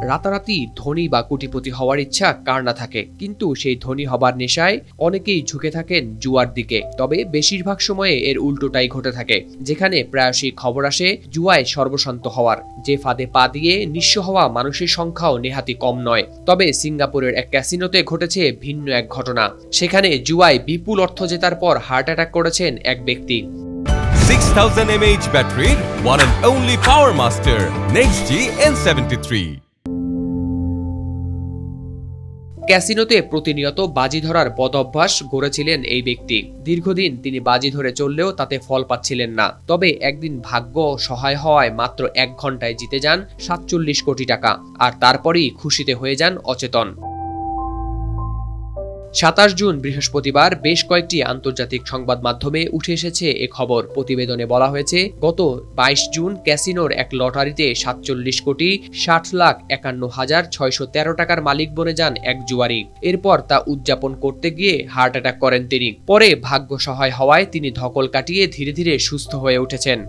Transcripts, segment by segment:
রাতারাতি ধনী বা কোটিপতি হওয়ার ইচ্ছা কার না থাকে, কিন্তু সেই ধনী হবার নেশায় অনেকেই ঝুঁকে থাকেন জুয়ার দিকে। তবে বেশিরভাগ সময়ে এর উল্টোটাই ঘটে থাকে, যেখানে প্রায়শই খবর আসে জুয়ায় সর্বশান্ত হওয়ার। যে ফাঁদে পা দিয়ে নিঃস্ব হওয়া মানুষের সংখ্যাও নেহাতি কম নয়। তবে সিঙ্গাপুরের এক ক্যাসিনোতে ঘটেছে ভিন্ন এক ঘটনা। সেখানে জুয়ায় বিপুল অর্থ জেতার পর হার্ট অ্যাটাক করেছেন এক ব্যক্তি। 6000 mAh battery, one and only Power Master NextG N73। ক্যাসিনোতে প্রতিনিয়ত বাজি ধরার বদঅভ্যাস গড়েছিলেন এই ব্যক্তি। দীর্ঘদিন তিনি বাজি ধরে চললেও তাতে ফল পাচ্ছিলেন না। তবে একদিন ভাগ্য সহায় হওয়ায় মাত্র 1 ঘন্টায় জিতে যান 47 কোটি টাকা, আর তারপরই খুশিতে হয়ে যান অচেতন। 27 জুন বৃহস্পতিবার বেশ কয়েকটি আন্তর্জাতিক সংবাদ মাধ্যমে উঠে এসেছে এ খবর। প্রতিবেদনে বলা হয়েছে, গত 22 জুন ক্যাসিনোর এক লটারিতে 47 কোটি 60,51,613 টাকার মালিক বনে যান এক জুয়ারি। এরপর তা উদযাপন করতে গিয়ে হার্ট অ্যাটাক করেন তিনি। পরে ভাগ্য সহায় হওয়ায় তিনি ধকল কাটিয়ে ধীরে ধীরে সুস্থ হয়ে উঠেছেন।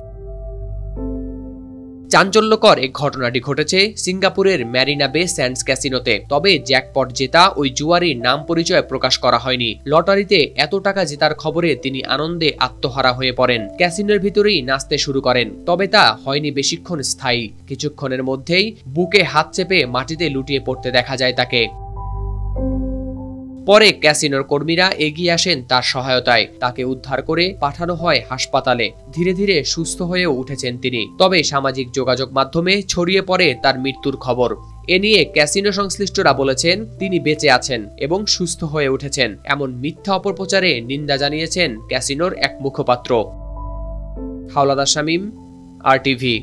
চাঞ্চল্যকর এক ঘটনাটি ঘটেছে সিঙ্গাপুরের ম্যারিনা বে স্যান্ডস ক্যাসিনোতে। তবে জ্যাকপট জেতা ওই জুয়ারির নাম পরিচয় প্রকাশ করা হয়নি। লটারিতে এত টাকা জেতার খবরে তিনি আনন্দে আত্মহারা হয়ে পড়েন। ক্যাসিনোর ভিতরেই নাচতে শুরু করেন। তবে তা হয়নি বেশিক্ষণ স্থায়ী। কিছুক্ষণের মধ্যেই বুকে হাত চেপে মাটিতে লুটিয়ে পড়তে দেখা যায় তাকে। পরে ক্যাসিনোর কর্মীরা এগিয়ে আসেন তার সহায়তায়। তাকে উদ্ধার করে পাঠানো হয় হাসপাতালে। ধীরে ধীরে সুস্থ হয়েও উঠেছেন তিনি। তবে সামাজিক যোগাযোগ মাধ্যমে ছড়িয়ে পড়ে তার মৃত্যুর খবর। এ নিয়ে ক্যাসিনো সংশ্লিষ্টরা বলেছেন তিনি বেঁচে আছেন এবং সুস্থ হয়ে উঠেছেন। এমন মিথ্যা অপপ্রচারে নিন্দা জানিয়েছেন ক্যাসিনোর এক মুখপাত্র। হাওলাদার শামীম, RTV।